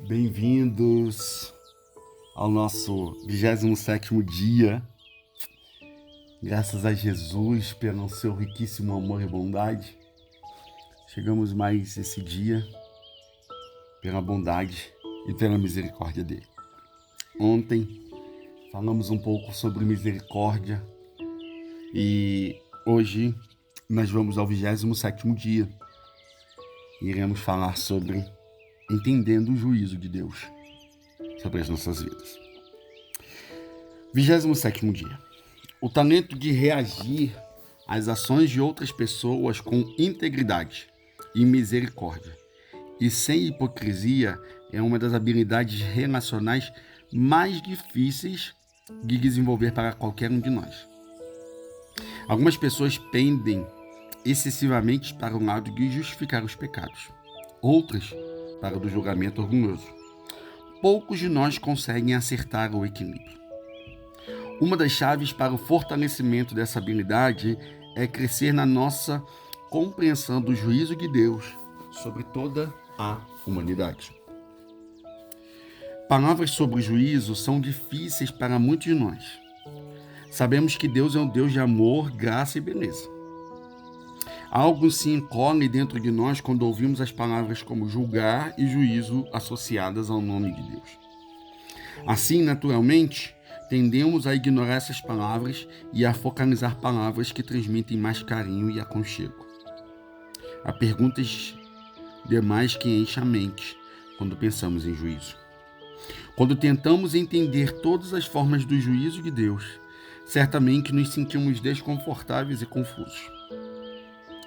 Bem-vindos ao nosso 27º dia. Graças a Jesus pelo seu riquíssimo amor e bondade. Chegamos mais esse dia pela bondade e pela misericórdia dele. Ontem falamos um pouco sobre misericórdia e hoje nós vamos ao 27º dia. Iremos falar sobre entendendo o juízo de Deus sobre as nossas vidas. 27º dia. O talento de reagir às ações de outras pessoas com integridade e misericórdia e sem hipocrisia é uma das habilidades relacionais mais difíceis de desenvolver para qualquer um de nós. Algumas pessoas pendem excessivamente para o lado de justificar os pecados. Outras para o do julgamento orgulhoso. Poucos de nós conseguem acertar o equilíbrio. Uma das chaves para o fortalecimento dessa habilidade é crescer na nossa compreensão do juízo de Deus sobre toda a humanidade. Palavras sobre o juízo são difíceis para muitos de nós. Sabemos que Deus é um Deus de amor, graça e beleza. Algo se encolhe dentro de nós quando ouvimos as palavras como julgar e juízo associadas ao nome de Deus. Assim, naturalmente, tendemos a ignorar essas palavras e a focalizar palavras que transmitem mais carinho e aconchego. Há perguntas demais que enchem a mente quando pensamos em juízo. Quando tentamos entender todas as formas do juízo de Deus, certamente nos sentimos desconfortáveis e confusos.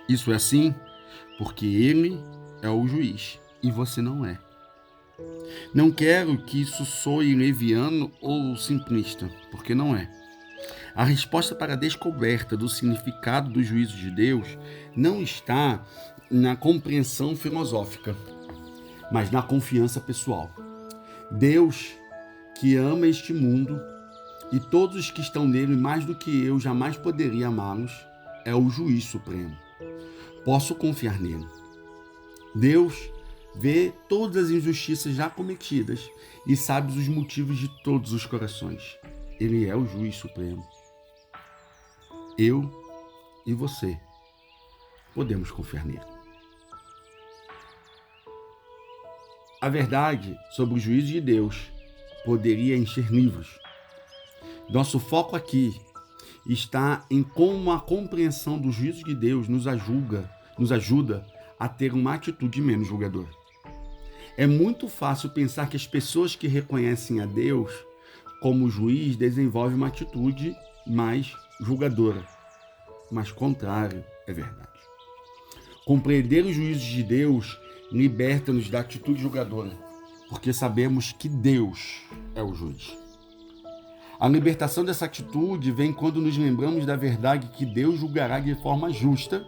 Isso é assim porque Ele é o juiz e você não é. Não quero que isso soe leviano ou simplista, porque não é. A resposta para a descoberta do significado do juízo de Deus não está na compreensão filosófica, mas na confiança pessoal. Deus, que ama este mundo e todos os que estão nele mais do que eu jamais poderia amá-los, é o juiz supremo. Posso confiar nele. Deus vê todas as injustiças já cometidas e sabe os motivos de todos os corações. Ele é o juiz supremo. Eu e você podemos confiar nele. A verdade sobre o juízo de Deus poderia encher livros. Nosso foco aqui está em como a compreensão do juízo de Deus nos ajuda a ter uma atitude menos julgadora. É muito fácil pensar que as pessoas que reconhecem a Deus como juiz desenvolvem uma atitude mais julgadora. Mas contrário é verdade. Compreender os juízos de Deus liberta-nos da atitude julgadora, porque sabemos que Deus é o juiz. A libertação dessa atitude vem quando nos lembramos da verdade que Deus julgará de forma justa,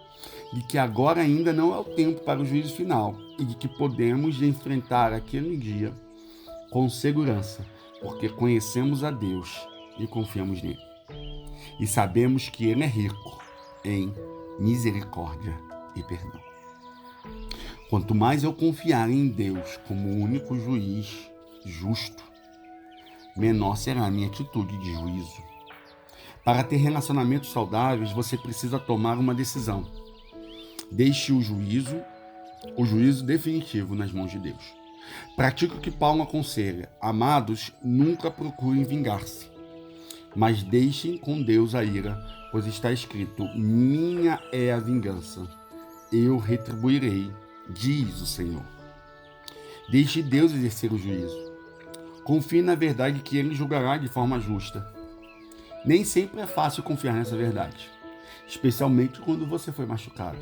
de que agora ainda não é o tempo para o juízo final e de que podemos enfrentar aquele dia com segurança, porque conhecemos a Deus e confiamos nele. E sabemos que ele é rico em misericórdia e perdão. Quanto mais eu confiar em Deus como o único juiz justo, menor será a minha atitude de juízo. Para ter relacionamentos saudáveis, você precisa tomar uma decisão. Deixe o juízo definitivo nas mãos de Deus. Pratique o que Paulo aconselha. Amados, nunca procurem vingar-se, mas deixem com Deus a ira, pois está escrito: minha é a vingança, eu retribuirei, diz o Senhor. Deixe Deus exercer o juízo. Confie na verdade que ele julgará de forma justa. Nem sempre é fácil confiar nessa verdade, especialmente quando você foi machucado.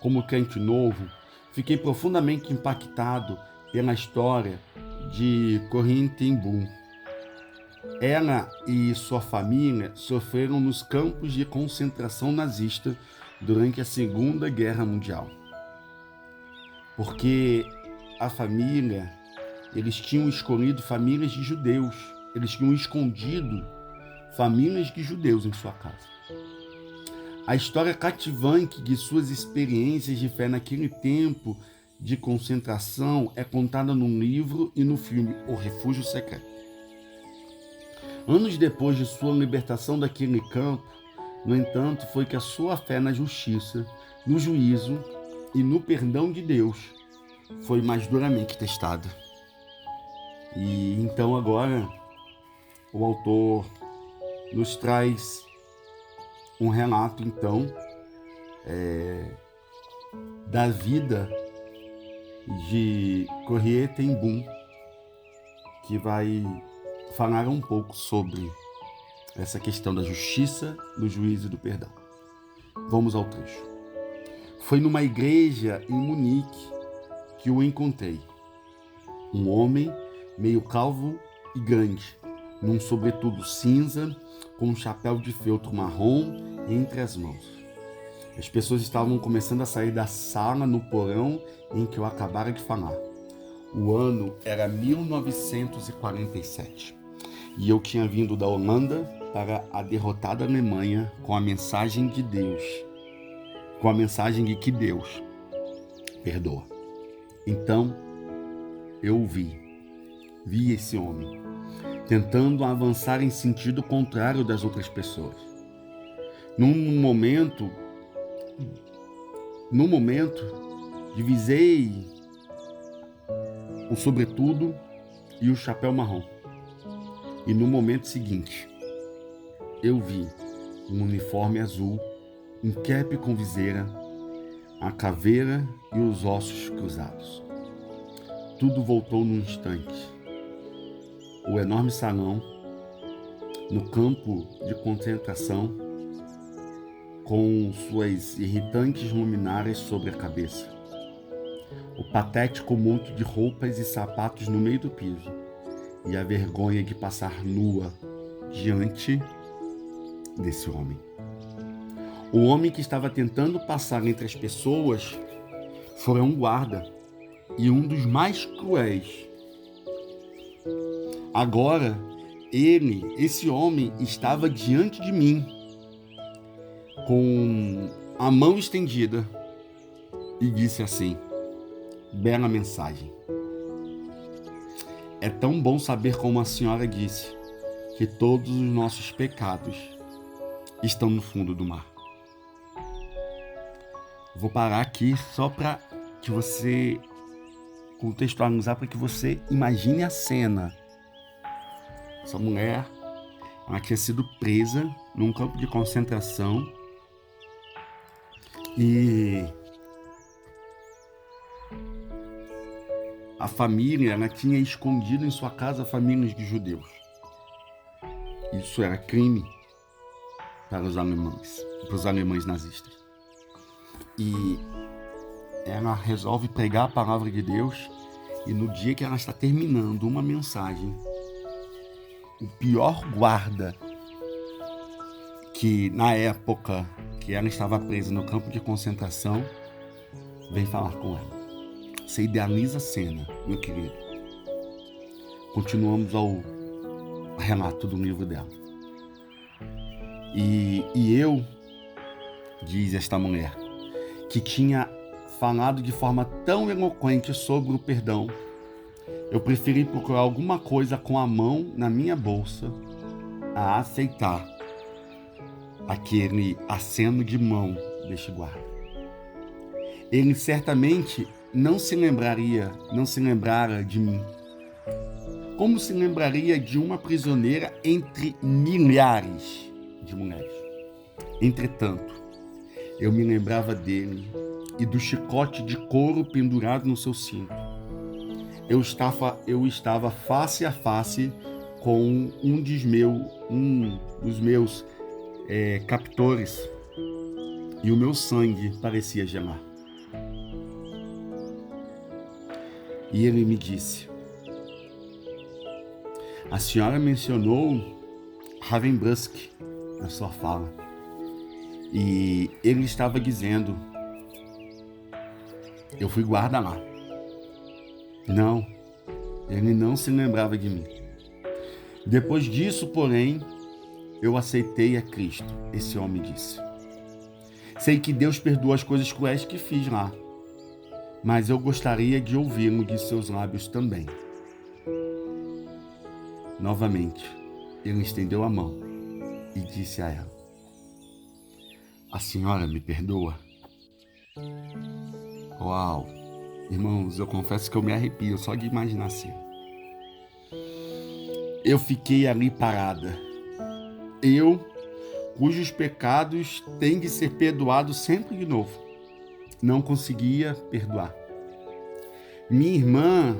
Como crente novo, fiquei profundamente impactado pela história de Corrine ten Boom. Ela e sua família sofreram nos campos de concentração nazista durante a Segunda Guerra Mundial. Porque a família, eles tinham escolhido famílias de judeus, eles tinham escondido famílias de judeus em sua casa. A história cativante de suas experiências de fé naquele tempo de concentração é contada num livro e no filme O Refúgio Secreto. Anos depois de sua libertação daquele campo, no entanto, foi que a sua fé na justiça, no juízo e no perdão de Deus foi mais duramente testada. E então agora o autor nos traz um relato então da vida de Corrie ten Boom, que vai falar um pouco sobre essa questão da justiça, do juízo e do perdão. Vamos ao trecho. Foi numa igreja em Munique que o encontrei. Um homem meio calvo e grande, num sobretudo cinza, com um chapéu de feltro marrom entre as mãos. As pessoas estavam começando a sair da sala no porão em que eu acabara de falar. O ano era 1947 e eu tinha vindo da Holanda para a derrotada Alemanha com a mensagem de Deus, com a mensagem de que Deus perdoa. Então eu vi esse homem tentando avançar em sentido contrário das outras pessoas. No momento, divisei o sobretudo e o chapéu marrom. E no momento seguinte, eu vi um uniforme azul, um cap com viseira, a caveira e os ossos cruzados. Tudo voltou num instante. O enorme salão, no campo de concentração, com suas irritantes luminárias sobre a cabeça. O patético monte de roupas e sapatos no meio do piso. E a vergonha de passar nua diante desse homem. O homem que estava tentando passar entre as pessoas foi um guarda e um dos mais cruéis. Agora, esse homem, estava diante de mim, com a mão estendida, e disse assim: bela mensagem. É tão bom saber, como a senhora disse, que todos os nossos pecados estão no fundo do mar. Vou parar aqui só para que você contextualizar, para que você imagine a cena. Essa mulher, ela tinha sido presa num campo de concentração e a família, ela tinha escondido em sua casa famílias de judeus. Isso era crime para os alemães nazistas. E ela resolve pregar a palavra de Deus, e no dia que ela está terminando uma mensagem, o pior guarda, que na época que ela estava presa no campo de concentração, vem falar com ela. Você idealiza a cena, meu querido. Continuamos ao relato do livro dela. E eu, diz esta mulher, que tinha falado de forma tão eloquente sobre o perdão, eu preferi procurar alguma coisa com a mão na minha bolsa a aceitar aquele aceno de mão deste guarda. Ele certamente não se lembrara de mim, como se lembraria de uma prisioneira entre milhares de mulheres. Entretanto, eu me lembrava dele e do chicote de couro pendurado no seu cinto. Eu estava face a face com um dos meus captores, e o meu sangue parecia gelar. E ele me disse: a senhora mencionou Ravensbrück na sua fala, e ele estava dizendo: eu fui guarda lá. Não, ele não se lembrava de mim. Depois disso, porém, eu aceitei a Cristo, esse homem disse. Sei que Deus perdoa as coisas cruéis que fiz lá. mas eu gostaria de ouvi-lo de seus lábios também. Novamente, ele estendeu a mão e disse a ela: a senhora me perdoa? Uau! Irmãos, eu confesso que eu me arrepio só de imaginar assim. Eu fiquei ali parada. Eu, cujos pecados têm de ser perdoados sempre de novo, não conseguia perdoar. Minha irmã,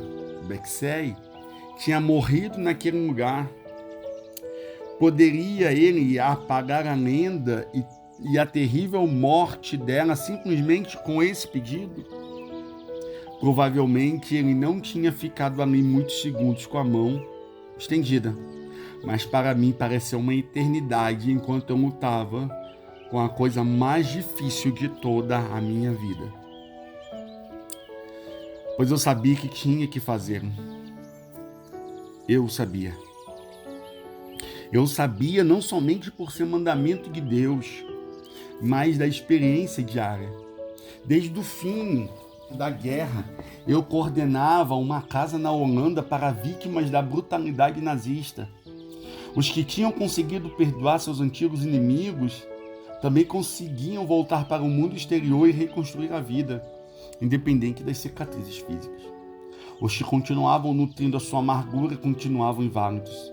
Bexei, tinha morrido naquele lugar. Poderia ele apagar a lenda e a terrível morte dela simplesmente com esse pedido? Provavelmente ele não tinha ficado ali muitos segundos com a mão estendida, mas para mim pareceu uma eternidade enquanto eu lutava com a coisa mais difícil de toda a minha vida. Pois eu sabia que tinha que fazer. Eu sabia. Eu sabia não somente por ser mandamento de Deus, mas da experiência diária. Desde o fim da guerra, eu coordenava uma casa na Holanda para vítimas da brutalidade nazista. Os que tinham conseguido perdoar seus antigos inimigos também conseguiam voltar para o mundo exterior e reconstruir a vida, independente das cicatrizes físicas. Os que continuavam nutrindo a sua amargura continuavam inválidos.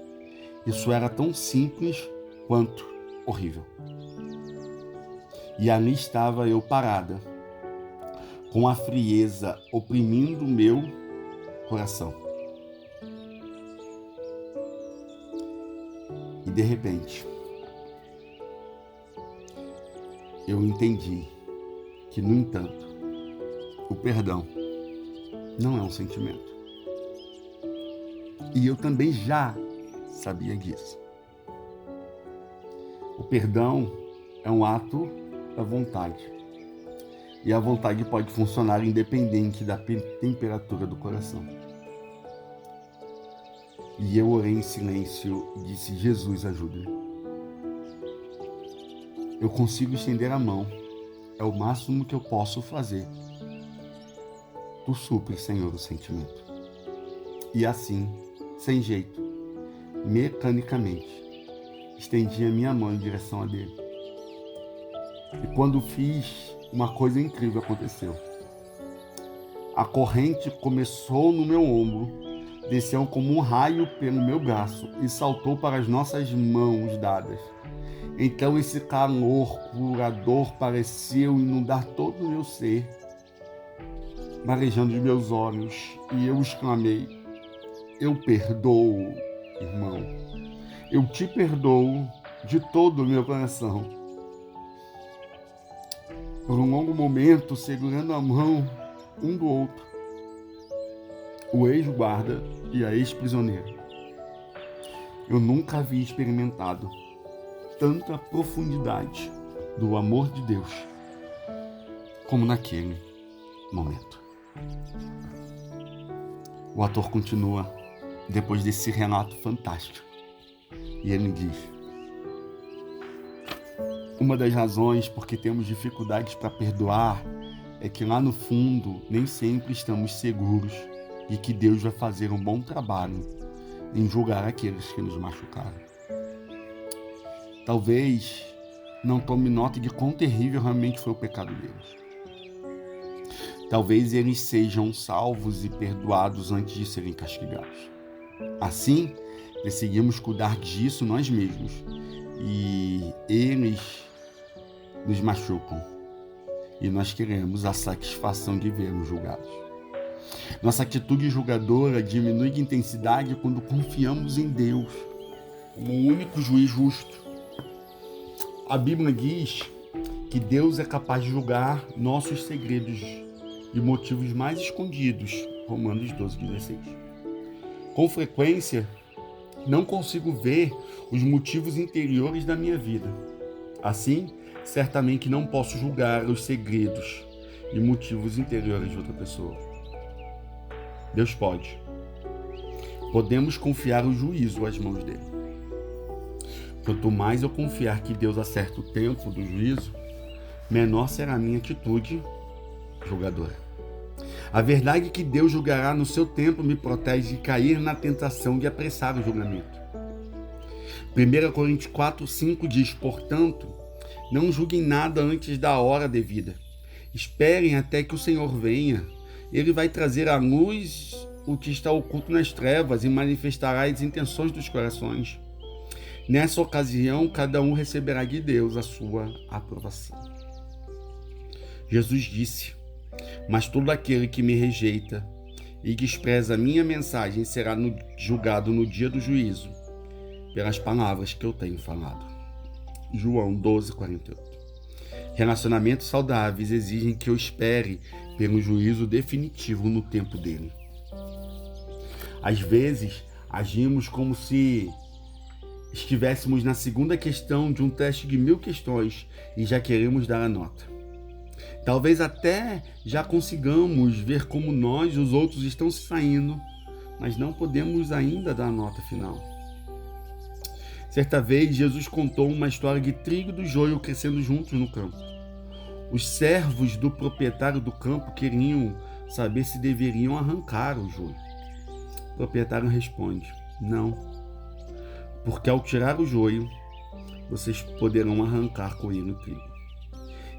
Isso era tão simples quanto horrível. E ali estava eu parada, com a frieza oprimindo o meu coração. E de repente, eu entendi que, no entanto, o perdão não é um sentimento. E eu também já sabia disso. O perdão é um ato da vontade. E a vontade pode funcionar independente da temperatura do coração. E eu orei em silêncio e disse: Jesus, ajuda-me. Eu consigo estender a mão. É o máximo que eu posso fazer. Tu supre, Senhor, o sentimento. E assim, sem jeito, mecanicamente, estendi a minha mão em direção a dele. E quando fiz, uma coisa incrível aconteceu. A corrente começou no meu ombro, desceu como um raio pelo meu braço e saltou para as nossas mãos dadas. Então esse calor curador pareceu inundar todo o meu ser, marejando os meus olhos, e eu exclamei: eu perdoo, irmão. Eu te perdoo de todo o meu coração. Por um longo momento, segurando a mão um do outro, o ex-guarda e a ex-prisioneira, eu nunca havia experimentado tanta profundidade do amor de Deus como naquele momento. O ator continua depois desse relato fantástico e ele diz: uma das razões por que temos dificuldades para perdoar é que lá no fundo nem sempre estamos seguros de que Deus vai fazer um bom trabalho em julgar aqueles que nos machucaram. Talvez não tome nota de quão terrível realmente foi o pecado deles. Talvez eles sejam salvos e perdoados antes de serem castigados. Assim, decidimos cuidar disso nós mesmos e eles nos machucam e nós queremos a satisfação de vê-los julgados. Nossa atitude julgadora diminui de intensidade quando confiamos em Deus como o único juiz justo. A Bíblia diz que Deus é capaz de julgar nossos segredos e motivos mais escondidos. Romanos 12:16. Com frequência, não consigo ver os motivos interiores da minha vida. Assim, certamente não posso julgar os segredos e motivos interiores de outra pessoa. Deus pode. Podemos confiar o juízo às mãos dele. Quanto mais eu confiar que Deus acerta o tempo do juízo, menor será a minha atitude julgadora. A verdade é que Deus julgará no seu tempo me protege de cair na tentação de apressar o julgamento. 1 Coríntios 4:5 diz, portanto, não julguem nada antes da hora devida. Esperem até que o Senhor venha. Ele vai trazer à luz o que está oculto nas trevas e manifestará as intenções dos corações. Nessa ocasião, cada um receberá de Deus a sua aprovação. Jesus disse, mas todo aquele que me rejeita e despreza a minha mensagem será julgado no dia do juízo, pelas palavras que eu tenho falado. João 12:48. Relacionamentos saudáveis exigem que eu espere pelo juízo definitivo no tempo dele. Às vezes, agimos como se estivéssemos na segunda questão de um teste de 1000 questões e já queremos dar a nota. Talvez até já consigamos ver como nós e os outros estão se saindo, mas não podemos ainda dar a nota final. Certa vez, Jesus contou uma história de trigo e do joio crescendo juntos no campo. Os servos do proprietário do campo queriam saber se deveriam arrancar o joio. O proprietário responde, não, porque ao tirar o joio, vocês poderão arrancar com ele o trigo.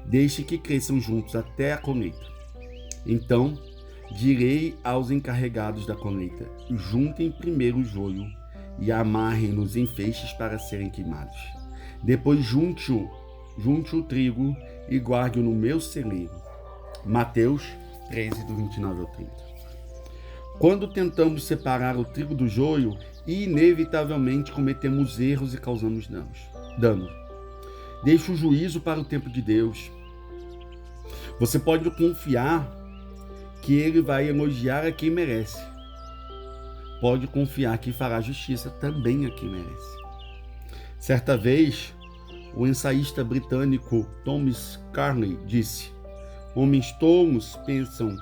Deixe que cresçam juntos até a colheita. Então, direi aos encarregados da colheita, juntem primeiro o joio e amarrem-nos em feixes para serem queimados. Depois junte o trigo e guarde-o no meu celeiro. Mateus 13, do 29 ao 30. Quando tentamos separar o trigo do joio, inevitavelmente cometemos erros e causamos dano. Deixe o juízo para o tempo de Deus. Você pode confiar que Ele vai elogiar a quem merece. Pode confiar que fará justiça também a quem merece. Certa vez, o ensaísta britânico Thomas Carlyle disse, homens tolos pensam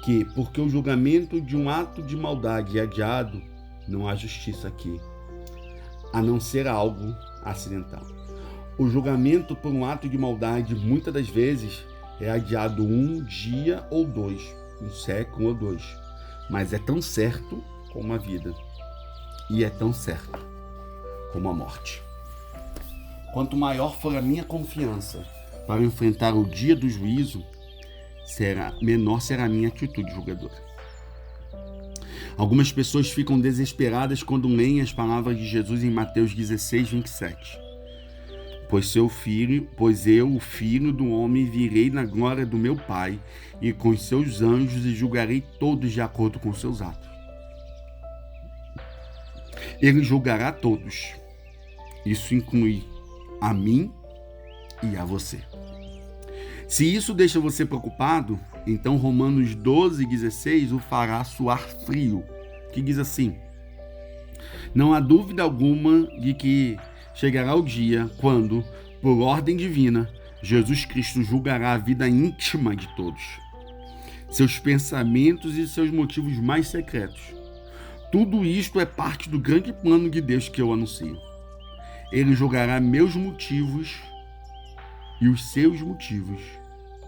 que, porque o julgamento de um ato de maldade é adiado, não há justiça aqui, a não ser algo acidental. O julgamento por um ato de maldade, muitas das vezes, é adiado um dia ou dois, um século ou dois, mas é tão certo como a vida e é tão certo como a morte. Quanto maior for a minha confiança para enfrentar o dia do juízo, menor será a minha atitude julgadora. Algumas pessoas ficam desesperadas quando leem as palavras de Jesus em Mateus 16:27. Pois eu, o Filho do Homem, virei na glória do meu Pai e com os seus anjos e julgarei todos de acordo com seus atos. Ele julgará todos. Isso inclui a mim e a você. Se isso deixa você preocupado, então Romanos 12:16 o fará suar frio, que diz assim, não há dúvida alguma de que chegará o dia quando, por ordem divina, Jesus Cristo julgará a vida íntima de todos, seus pensamentos e seus motivos mais secretos. Tudo isto é parte do grande plano de Deus que eu anuncio. Ele julgará meus motivos e os seus motivos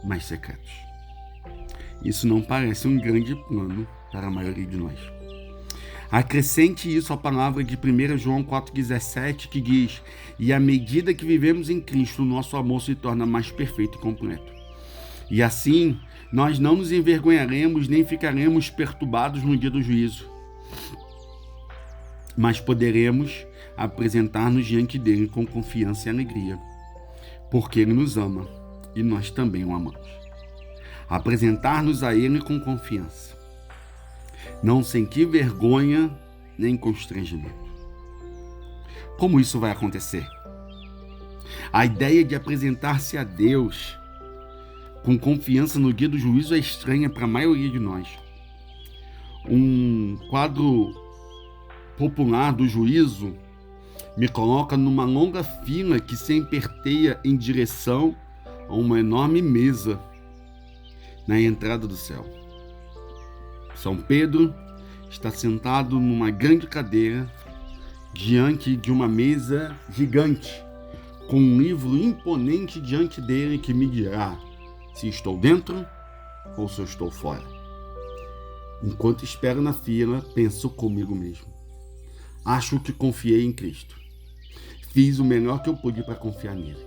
mais secretos. Isso não parece um grande plano para a maioria de nós. Acrescente isso à palavra de 1 João 4,17, que diz, e à medida que vivemos em Cristo, o nosso amor se torna mais perfeito e completo. E assim, nós não nos envergonharemos nem ficaremos perturbados no dia do juízo, mas poderemos apresentar-nos diante dele com confiança e alegria, porque ele nos ama e nós também o amamos. Apresentar-nos a ele com confiança. Não sentir vergonha nem constrangimento. Como isso vai acontecer? A ideia de apresentar-se a Deus com confiança no dia do juízo é estranha para a maioria de nós. Um quadro popular do juízo me coloca numa longa fila que se emperteia em direção a uma enorme mesa na entrada do céu. São Pedro está sentado numa grande cadeira diante de uma mesa gigante, com um livro imponente diante dele que me dirá se estou dentro ou se eu estou fora. Enquanto espero na fila, penso comigo mesmo. Acho que confiei em Cristo. Fiz o melhor que eu pude para confiar nele.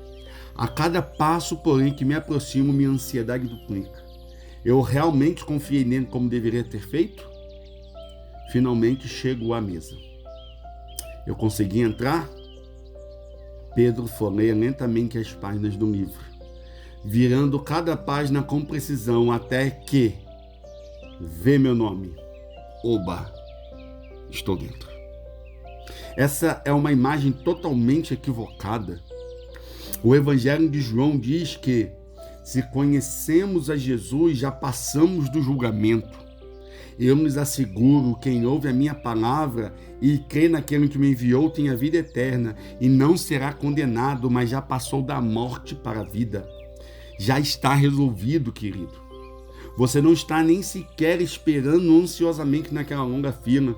A cada passo, porém, que me aproximo, minha ansiedade duplica. Eu realmente confiei nele como deveria ter feito? Finalmente chego à mesa. Eu consegui entrar? Pedro folheia lentamente as páginas do livro, virando cada página com precisão até que vê meu nome. Oba, estou dentro. Essa é uma imagem totalmente equivocada. O Evangelho de João diz que, se conhecemos a Jesus, já passamos do julgamento. Eu lhes asseguro, quem ouve a minha palavra e crê naquele que me enviou tem a vida eterna e não será condenado, mas já passou da morte para a vida. Já está resolvido, querido. Você não está nem sequer esperando ansiosamente naquela longa fila.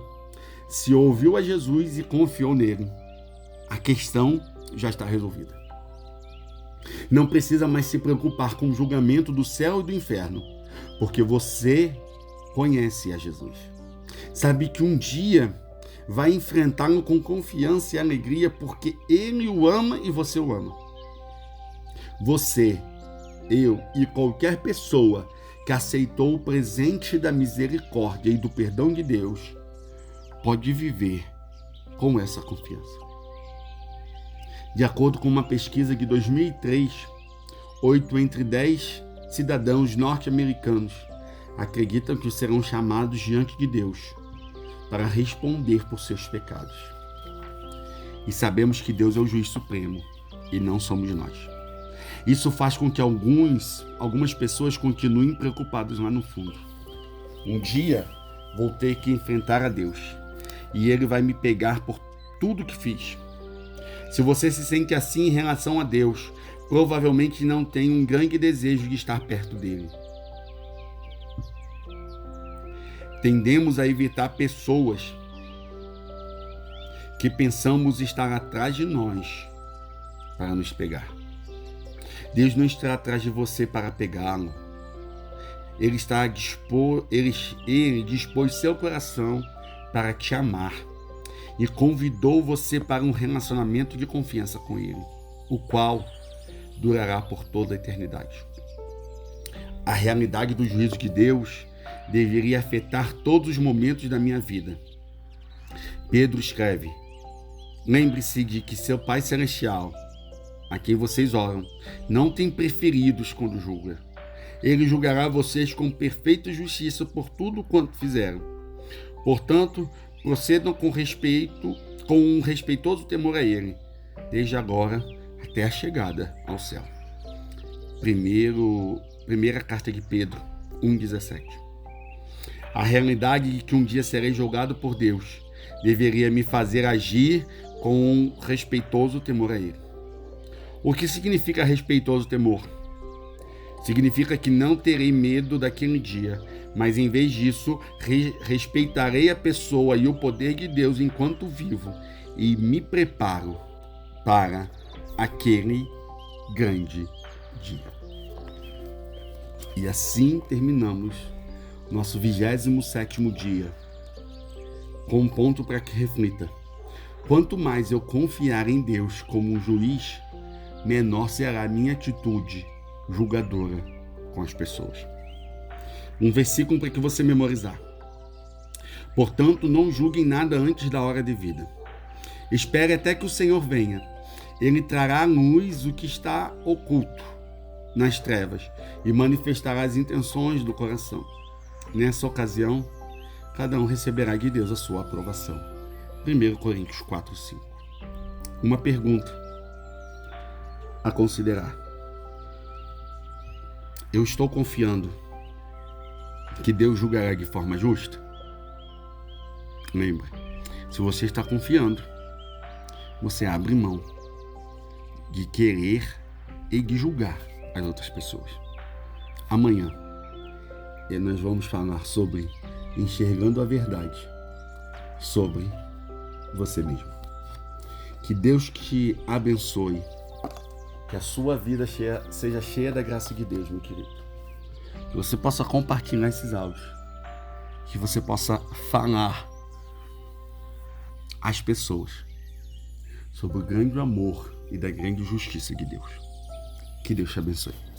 Se ouviu a Jesus e confiou nele, a questão já está resolvida. Não precisa mais se preocupar com o julgamento do céu e do inferno, porque você conhece a Jesus. Sabe que um dia vai enfrentá-lo com confiança e alegria, porque ele o ama e você o ama. Você, eu e qualquer pessoa que aceitou o presente da misericórdia e do perdão de Deus pode viver com essa confiança. De acordo com uma pesquisa de 2003, 8 entre 10 cidadãos norte-americanos acreditam que serão chamados diante de Deus para responder por seus pecados. E sabemos que Deus é o juiz supremo e não somos nós. Isso faz com que algumas pessoas continuem preocupadas lá no fundo. Um dia vou ter que enfrentar a Deus e Ele vai me pegar por tudo que fiz. Se você se sente assim em relação a Deus, provavelmente não tem um grande desejo de estar perto dele. Tendemos a evitar pessoas que pensamos estar atrás de nós para nos pegar. Deus não está atrás de você para pegá-lo. Ele dispôs seu coração para te amar e convidou você para um relacionamento de confiança com ele, o qual durará por toda a eternidade. A realidade do juízo de Deus deveria afetar todos os momentos da minha vida. Pedro escreve: lembre-se de que seu Pai Celestial, a quem vocês oram, não tem preferidos quando julga. Ele julgará vocês com perfeita justiça por tudo quanto fizeram. Portanto, procedam com um respeitoso temor a ele, desde agora até a chegada ao céu. Primeira carta de Pedro 1,17. A realidade de que um dia serei julgado por Deus deveria me fazer agir com um respeitoso temor a ele. O que significa respeitoso temor? Significa que não terei medo daquele dia, mas em vez disso, respeitarei a pessoa e o poder de Deus enquanto vivo e me preparo para aquele grande dia. E assim terminamos nosso 27º dia, com um ponto para que reflita. Quanto mais eu confiar em Deus como um juiz, menor será a minha atitude julgadora com as pessoas. Um versículo para que você memorizar. Portanto, não julguem nada antes da hora devida. Espere até que o Senhor venha. Ele trará à luz o que está oculto nas trevas e manifestará as intenções do coração. Nessa ocasião, cada um receberá de Deus a sua aprovação. 1 Coríntios 4:5. Uma pergunta a considerar. Eu estou confiando que Deus julgará de forma justa? Lembre, se você está confiando, você abre mão de querer e de julgar as outras pessoas. Amanhã, nós vamos falar sobre enxergando a verdade, sobre você mesmo. Que Deus te abençoe, que a sua vida seja cheia da graça de Deus, meu querido. Que você possa compartilhar esses áudios que você possa falar às pessoas sobre o grande amor e da grande justiça de Deus. Que Deus te abençoe.